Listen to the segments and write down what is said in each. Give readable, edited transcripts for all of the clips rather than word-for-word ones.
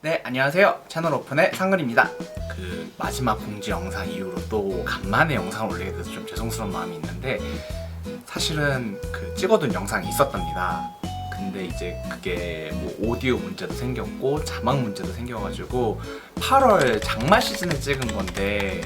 네, 안녕하세요. 채널 오픈의 상근입니다. 그 마지막 공지 영상 이후로 또 간만에 영상을 올리게 돼서 좀 죄송스러운 마음이 있는데, 사실은 그 찍어둔 영상이 있었답니다. 근데 이제 그게 뭐 오디오 문제도 생겼고 자막 문제도 생겨가지고 8월 장마 시즌에 찍은 건데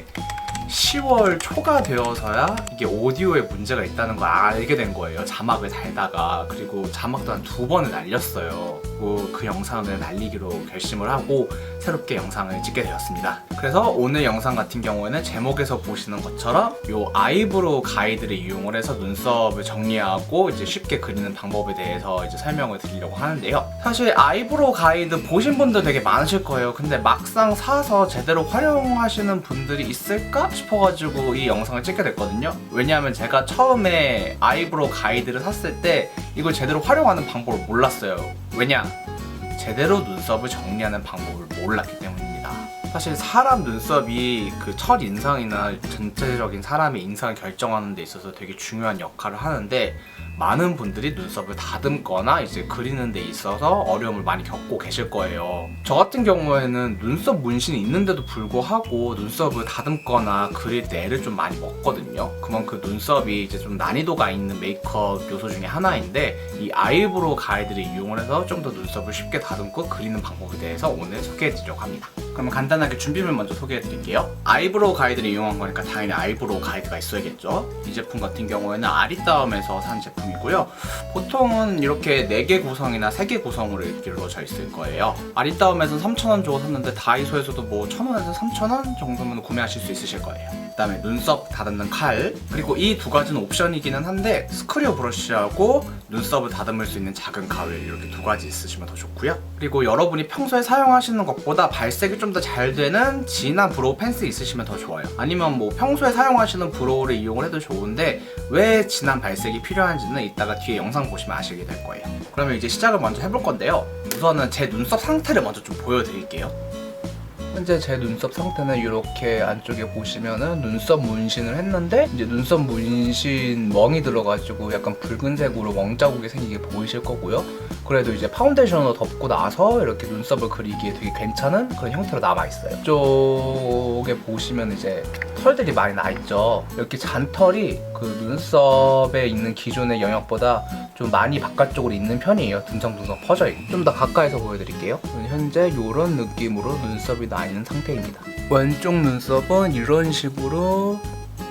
10월 초가 되어서야 이게 오디오에 문제가 있다는 걸 알게 된 거예요. 자막을 달다가. 그리고 자막도 한 2번을 날렸어요. 그 영상을 날리기로 결심을 하고 새롭게 영상을 찍게 되었습니다. 그래서 오늘 영상 같은 경우에는 제목에서 보시는 것처럼 요 아이브로우 가이드를 이용을 해서 눈썹을 정리하고 이제 쉽게 그리는 방법에 대해서 이제 설명을 드리려고 하는데요. 사실 아이브로우 가이드 보신 분들 되게 많으실 거예요. 근데 막상 사서 제대로 활용하시는 분들이 있을까 싶어가지고 이 영상을 찍게 됐거든요. 왜냐하면 제가 처음에 아이브로우 가이드를 샀을 때 이걸 제대로 활용하는 방법을 몰랐어요. 왜냐? 제대로 눈썹을 정리하는 방법을 몰랐기 때문입니다. 사실 사람 눈썹이 그 첫 인상이나 전체적인 사람의 인상을 결정하는 데 있어서 되게 중요한 역할을 하는데, 많은 분들이 눈썹을 다듬거나 이제 그리는 데 있어서 어려움을 많이 겪고 계실 거예요. 저 같은 경우에는 눈썹 문신이 있는데도 불구하고 눈썹을 다듬거나 그릴 때 애를 좀 많이 먹거든요. 그만큼 눈썹이 이제 좀 난이도가 있는 메이크업 요소 중에 하나인데, 이 아이브로우 가이드를 이용을 해서 좀 더 눈썹을 쉽게 다듬고 그리는 방법에 대해서 오늘 소개해드리려고 합니다. 그러면 간단하게 준비물 먼저 소개해드릴게요. 아이브로우 가이드를 이용한 거니까 당연히 아이브로우 가이드가 있어야겠죠. 이 제품 같은 경우에는 아리따움에서 산 제품이고요. 보통은 이렇게 4개 구성이나 3개 구성으로 이렇게 이루어져 있을 거예요. 아리따움에서는 3,000원 주고 샀는데 다이소에서도 뭐 1,000원에서 3,000원 정도면 구매하실 수 있으실 거예요. 그 다음에 눈썹 다듬는 칼, 그리고 이 두 가지는 옵션이기는 한데 스크류 브러쉬하고 눈썹을 다듬을 수 있는 작은 가위, 이렇게 두 가지 있으시면 더 좋고요. 그리고 여러분이 평소에 사용하시는 것보다 발색이 좀 더 잘 되는 진한 브로우 펜슬 있으시면 더 좋아요. 아니면 뭐 평소에 사용하시는 브로우를 이용을 해도 좋은데 왜 진한 발색이 필요한지는 이따가 뒤에 영상 보시면 아시게 될 거예요. 그러면 이제 시작을 먼저 해볼 건데요. 우선은 제 눈썹 상태를 먼저 좀 보여드릴게요. 현재 제 눈썹 상태는 이렇게 안쪽에 보시면은 눈썹 문신을 했는데, 이제 눈썹 문신 멍이 들어가지고 약간 붉은색으로 멍자국이 생기게 보이실 거고요. 그래도 이제 파운데이션으로 덮고 나서 이렇게 눈썹을 그리기에 되게 괜찮은 그런 형태로 남아있어요. 이쪽에 보시면 이제 털들이 많이 나있죠. 이렇게 잔털이 그 눈썹에 있는 기존의 영역보다 좀 많이 바깥쪽으로 있는 편이에요. 듬성듬성 퍼져있고. 좀 더 가까이서 보여드릴게요. 현재 이런 느낌으로 눈썹이 나있는 상태입니다. 왼쪽 눈썹은 이런 식으로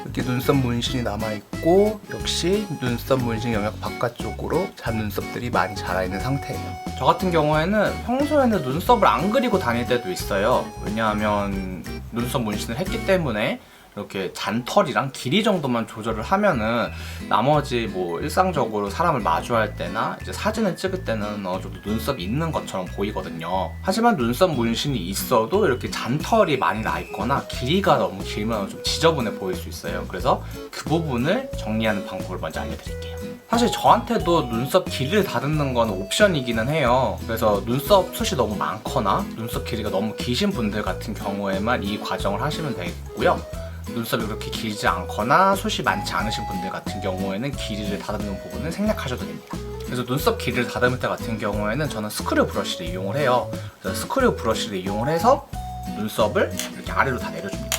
이렇게 눈썹 문신이 남아있고, 역시 눈썹 문신 영역 바깥쪽으로 잡눈썹들이 많이 자라있는 상태예요. 저 같은 경우에는 평소에는 눈썹을 안 그리고 다닐 때도 있어요. 왜냐하면 눈썹 문신을 했기 때문에 이렇게 잔털이랑 길이 정도만 조절을 하면은 나머지 뭐 일상적으로 사람을 마주할 때나 이제 사진을 찍을 때는 어느 정도 눈썹이 있는 것처럼 보이거든요. 하지만 눈썹 문신이 있어도 이렇게 잔털이 많이 나 있거나 길이가 너무 길면 좀 지저분해 보일 수 있어요. 그래서 그 부분을 정리하는 방법을 먼저 알려드릴게요. 사실 저한테도 눈썹 길이를 다듬는 건 옵션이기는 해요. 그래서 눈썹 숱이 너무 많거나 눈썹 길이가 너무 기신 분들 같은 경우에만 이 과정을 하시면 되겠고요. 눈썹이 그렇게 길지 않거나 숱이 많지 않으신 분들 같은 경우에는 길이를 다듬는 부분은 생략하셔도 됩니다. 그래서 눈썹 길이를 다듬을 때 같은 경우에는 저는 스크류 브러쉬를 이용을 해요. 그래서 스크류 브러쉬를 이용을 해서 눈썹을 이렇게 아래로 다 내려줍니다.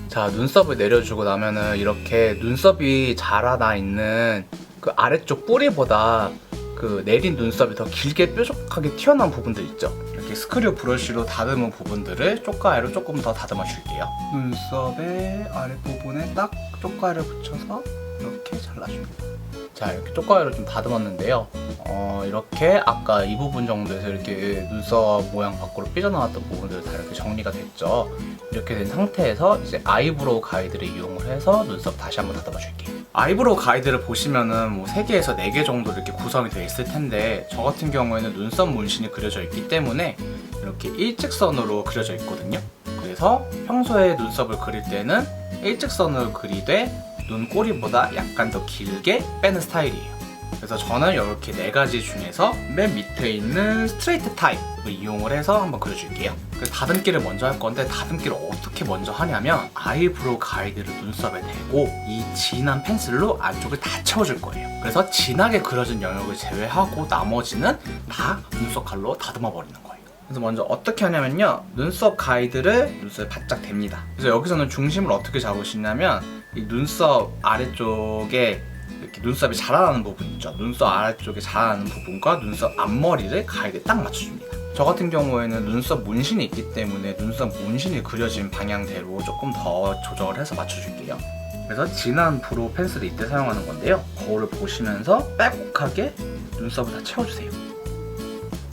자, 눈썹을 내려주고 나면은 이렇게 눈썹이 자라나 있는 그 아래쪽 뿌리보다 그 내린 눈썹이 더 길게 뾰족하게 튀어나온 부분들 있죠. 이렇게 스크류 브러쉬로 다듬은 부분들을 쪽가위로 조금 더 다듬어 줄게요. 눈썹의 아랫부분에 딱 쪽가위를 붙여서 이렇게 잘라줍니다. 자, 이렇게 쪽가위로 좀 다듬었는데요. 이렇게 아까 이 부분 정도에서 이렇게 눈썹 모양 밖으로 삐져나왔던 부분들 다 이렇게 정리가 됐죠. 이렇게 된 상태에서 이제 아이브로우 가이드를 이용을 해서 눈썹 다시 한번 다듬어 줄게요. 아이브로우 가이드를 보시면은 뭐 3개에서 4개 정도 이렇게 구성이 되어 있을 텐데, 저 같은 경우에는 눈썹 문신이 그려져 있기 때문에 이렇게 일직선으로 그려져 있거든요. 그래서 평소에 눈썹을 그릴 때는 일직선으로 그리되 눈꼬리보다 약간 더 길게 빼는 스타일이에요. 그래서 저는 이렇게 4가지 중에서 맨 밑에 있는 스트레이트 타입을 이용을 해서 한번 그려줄게요. 다듬기를 먼저 할 건데 다듬기를 어떻게 먼저 하냐면 아이브로우 가이드를 눈썹에 대고 이 진한 펜슬로 안쪽을 다 채워줄 거예요. 그래서 진하게 그려진 영역을 제외하고 나머지는 다 눈썹 칼로 다듬어 버리는 거예요. 그래서 먼저 어떻게 하냐면요, 눈썹 가이드를 눈썹에 바짝 댑니다. 그래서 여기서는 중심을 어떻게 잡으시냐면 이 눈썹 아래쪽에 이렇게 눈썹이 자라나는 부분 있죠. 눈썹 아래쪽에 자라나는 부분과 눈썹 앞머리를 가이드에 딱 맞춰줍니다. 저 같은 경우에는 눈썹 문신이 있기 때문에 눈썹 문신이 그려진 방향대로 조금 더 조정을 해서 맞춰줄게요. 그래서 진한 브로우 펜슬을 이때 사용하는 건데요, 거울을 보시면서 빼곡하게 눈썹을 다 채워주세요.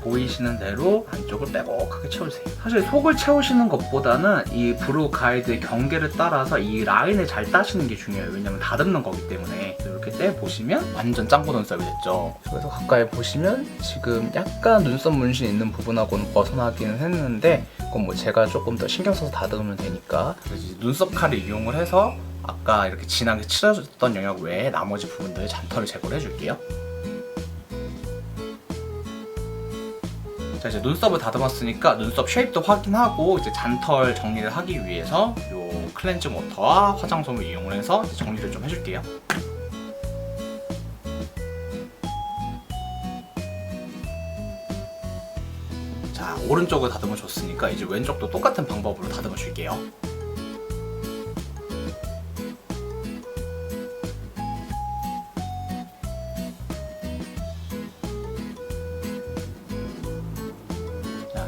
보이시는 대로 안쪽을 빼곡하게 채워주세요. 사실 속을 채우시는 것보다는 이 브로우 가이드의 경계를 따라서 이 라인을 잘 따시는 게 중요해요. 왜냐면 다듬는 거기 때문에. 이렇게 떼보시면 완전 짱구 눈썹이 됐죠. 그래서 가까이 보시면 지금 약간 눈썹 문신 있는 부분하고는 벗어나기는 했는데 그건 뭐 제가 조금 더 신경 써서 다듬으면 되니까. 그래서 눈썹 칼을 이용을 해서 아까 이렇게 진하게 칠해줬던 영역 외에 나머지 부분들 잔털을 제거를 해줄게요. 자, 이제 눈썹을 다듬었으니까 눈썹 쉐입도 확인하고 이제 잔털 정리를 하기 위해서 요 클렌징 워터와 화장솜을 이용을 해서 이제 정리를 좀 해줄게요. 자, 오른쪽을 다듬어 줬으니까 이제 왼쪽도 똑같은 방법으로 다듬어 줄게요.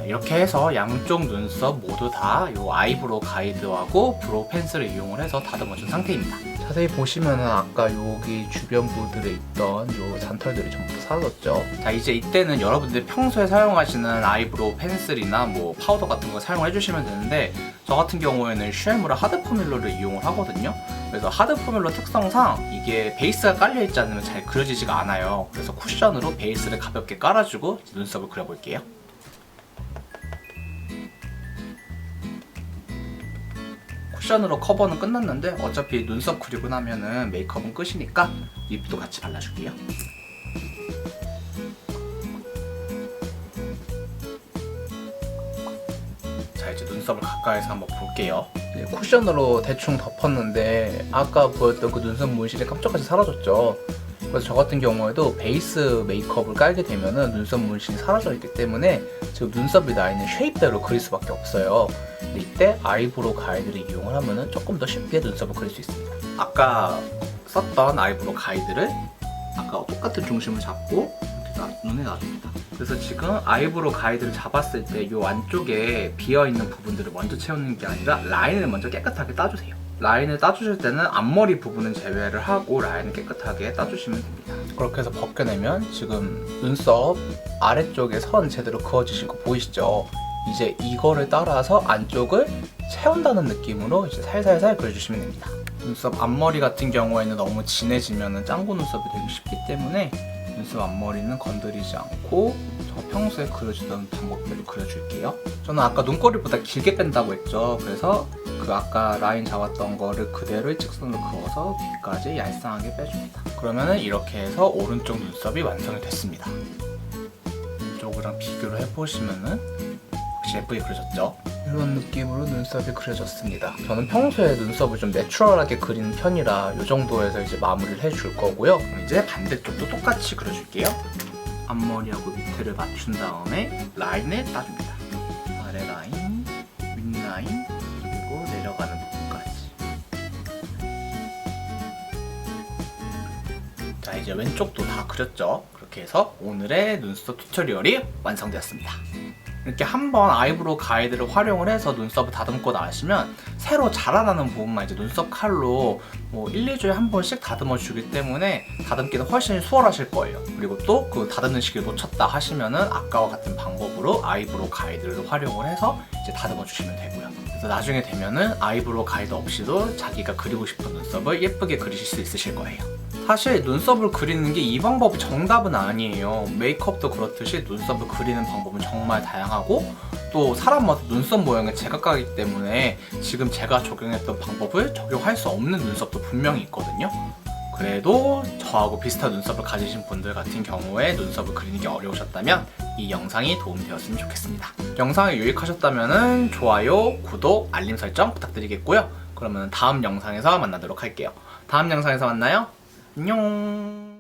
이렇게 해서 양쪽 눈썹 모두 다 이 아이브로우 가이드하고 브로우 펜슬을 이용을 해서 다듬어준 상태입니다. 자세히 보시면은 아까 여기 주변 부들에 있던 이 잔털들이 전부 다 사라졌죠. 자, 이제 이때는 여러분들이 평소에 사용하시는 아이브로우 펜슬이나 뭐 파우더 같은 거 사용해 주시면 되는데, 저 같은 경우에는 슈에무라 하드 포뮬러를 이용을 하거든요. 그래서 하드 포뮬러 특성상 이게 베이스가 깔려있지 않으면 잘 그려지지가 않아요. 그래서 쿠션으로 베이스를 가볍게 깔아주고 눈썹을 그려볼게요. 쿠션으로 커버는 끝났는데 어차피 눈썹 그리고 나면은 메이크업은 끝이니까 립도 같이 발라줄게요. 자, 이제 눈썹을 가까이서 한번 볼게요. 쿠션으로 대충 덮었는데 아까 보였던 그 눈썹 문신이 깜짝같이 사라졌죠. 그래서 저 같은 경우에도 베이스 메이크업을 깔게 되면은 눈썹 문신이 사라져 있기 때문에 지금 눈썹이 나 있는 쉐입대로 그릴 수밖에 없어요. 근데 이때 아이브로우 가이드를 이용을 하면은 조금 더 쉽게 눈썹을 그릴 수 있습니다. 아까 썼던 아이브로우 가이드를 아까 똑같은 중심을 잡고 이렇게 눈에 놔줍니다. 그래서 지금 아이브로우 가이드를 잡았을 때 이 안쪽에 비어있는 부분들을 먼저 채우는 게 아니라 라인을 먼저 깨끗하게 따주세요. 라인을 따주실 때는 앞머리 부분은 제외를 하고 라인을 깨끗하게 따주시면 됩니다. 그렇게 해서 벗겨내면 지금 눈썹 아래쪽에 선 제대로 그어지신 거 보이시죠? 이제 이거를 따라서 안쪽을 채운다는 느낌으로 이제 살살살 그려주시면 됩니다. 눈썹 앞머리 같은 경우에는 너무 진해지면 짱구 눈썹이 되기 쉽기 때문에 눈썹 앞머리는 건드리지 않고 저 평소에 그려주던 방법대로 그려줄게요. 저는 아까 눈꼬리보다 길게 뺀다고 했죠. 그래서 그 아까 라인 잡았던 거를 그대로 일직선으로 그어서 뒤까지 얄쌍하게 빼줍니다. 그러면은 이렇게 해서 오른쪽 눈썹이 완성이 됐습니다. 왼쪽이랑 비교를 해보시면은 혹시 예쁘게 그려졌죠? 이런 느낌으로 눈썹이 그려졌습니다. 저는 평소에 눈썹을 좀 내추럴하게 그리는 편이라 이 정도에서 이제 마무리를 해줄 거고요. 그럼 이제 반대쪽도 똑같이 그려줄게요. 앞머리하고 밑에를 맞춘 다음에 라인을 따줍니다. 아래 라인, 윗 라인, 그리고 내려가는 부분까지. 자, 이제 왼쪽도 다 그렸죠? 그렇게 해서 오늘의 눈썹 튜토리얼이 완성되었습니다. 이렇게 한번 아이브로우 가이드를 활용을 해서 눈썹을 다듬고 나시면 새로 자라나는 부분만 이제 눈썹 칼로 뭐 1, 2주에 한 번씩 다듬어 주기 때문에 다듬기는 훨씬 수월하실 거예요. 그리고 또 그 다듬는 시기를 놓쳤다 하시면은 아까와 같은 방법으로 아이브로우 가이드를 활용을 해서 이제 다듬어 주시면 되고요. 그래서 나중에 되면은 아이브로우 가이드 없이도 자기가 그리고 싶은 눈썹을 예쁘게 그리실 수 있으실 거예요. 사실 눈썹을 그리는 게 이 방법이 정답은 아니에요. 메이크업도 그렇듯이 눈썹을 그리는 방법은 정말 다양하고 또 사람마다 눈썹 모양이 제각각이기 때문에 지금 제가 적용했던 방법을 적용할 수 없는 눈썹도 분명히 있거든요. 그래도 저하고 비슷한 눈썹을 가지신 분들 같은 경우에 눈썹을 그리는 게 어려우셨다면 이 영상이 도움되었으면 좋겠습니다. 영상이 유익하셨다면 좋아요, 구독, 알림 설정 부탁드리겠고요. 그러면 다음 영상에서 만나도록 할게요. 다음 영상에서 만나요. 안녕.